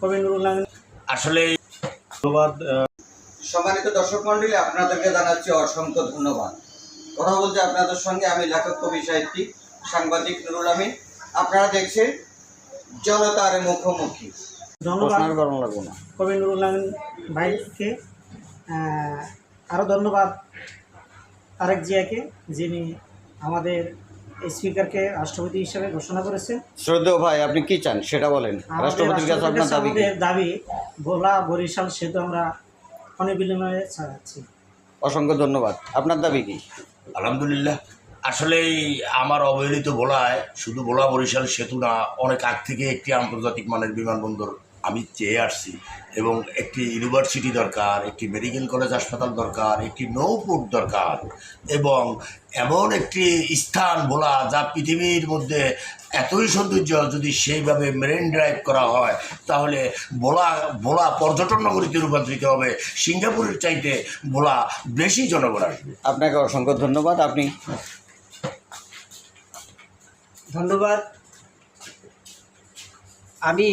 কবি নুরুল আমিন। আসলে ধন্যবাদ। সম্মানিত দর্শক মন্ডলী, আপনাদেরকে জানাচ্ছি অসংখ্য ধন্যবাদ। কথা বলতে আপনাদের সঙ্গে আমি লেখক, কবি, সাহিত্যিক, সাংবাদিক নুরুল আমিন। আপনারা দেখছেন জনতার মুখোমুখি। ধন্যবাদ কবি নুরুল আমিন ভাইকে। আরও ধন্যবাদ তারেক জিয়াকে, যিনি আমাদের স্পিকারকে রাষ্ট্রপতি হিসেবে ঘোষণা করেছেন। শ্রদ্ধেয় ভাই, আপনি কি চান সেটা বলেন। রাষ্ট্রপতির কাছে আপনার দাবি কি? দাবি ভোলা বরিশাল সেতু আমরা অনিবিলম্বে চালাচ্ছি। অসংখ্য ধন্যবাদ। আপনার দাবি কি? আলহামদুলিল্লাহ, আসলেই আমার অবহেলিত ভোলায় শুধু ভোলা বরিশাল সেতু না, অনেক আগ থেকে একটি আন্তর্জাতিক মানের বিমানবন্দর আমি চেয়ে আসছি এবং একটি ইউনিভার্সিটি দরকার, একটি মেডিকেল কলেজ হাসপাতাল দরকার, একটি নৌপোর্ট দরকার এবং এমন একটি স্থান ভোলা যা পৃথিবীর মধ্যে এতই সৌন্দর্য, যদি সেইভাবে মেরিন ড্রাইভ করা হয় তাহলে ভোলা পর্যটন নগরীতে রূপান্তরিত হবে। সিঙ্গাপুরের চাইতে ভোলা বেশি জনগণ আসবে। আপনাকে অসংখ্য ধন্যবাদ। আপনি? ধন্যবাদ। আমি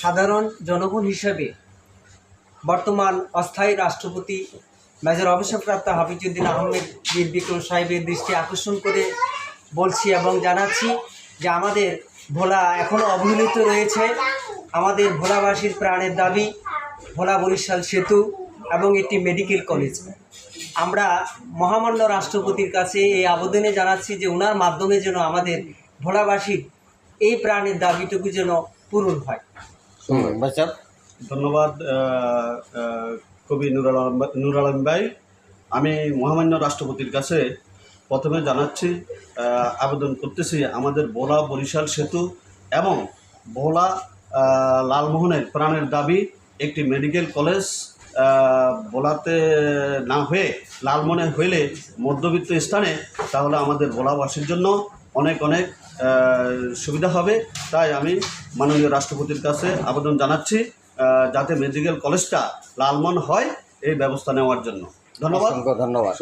সাধারণ জনগণ হিসেবে বর্তমান অস্থায়ী রাষ্ট্রপতি মেজর অবসরপ্রাপ্ত হাফিজউদ্দিন আহমেদ বীর বিক্রম সাহেবের দৃষ্টি আকর্ষণ করে বলছি এবং জানাচ্ছি যে আমাদের ভোলা এখনও অবহেলিত রয়েছে। আমাদের ভোলাবাসীর প্রাণের দাবি ভোলা বরিশাল সেতু এবং একটি মেডিকেল কলেজ। আমরা মহামান্য রাষ্ট্রপতির কাছে এই আবেদনে জানাচ্ছি যে ওনার মাধ্যমে যেন আমাদের ভোলাবাসীর এই প্রাণের দাবিটুকু যেন পূরণ হয়। ধন্যবাদ কবি নুরুল আমিন ভাই। আমি মহামান্য রাষ্ট্রপতির কাছে প্রথমে জানাচ্ছি, আবেদন করতেছি আমাদের ভোলা বরিশাল সেতু এবং ভোলা লালমোহনের প্রাণের দাবি একটি মেডিকেল কলেজ ভোলাতে না হয়ে লালমোহনে হইলে মধ্যবিত্ত স্থানে, তাহলে আমাদের ভোলাবাসীর জন্য অনেক অনেক সুবিধা হবে। তাই আমি মাননীয় রাষ্ট্রপতির কাছে আবেদন জানাচ্ছি যাতে মেডিকেল কলেজটা লালমোহন হয় এই ব্যবস্থা নেওয়ার জন্য। ধন্যবাদ। ধন্যবাদ।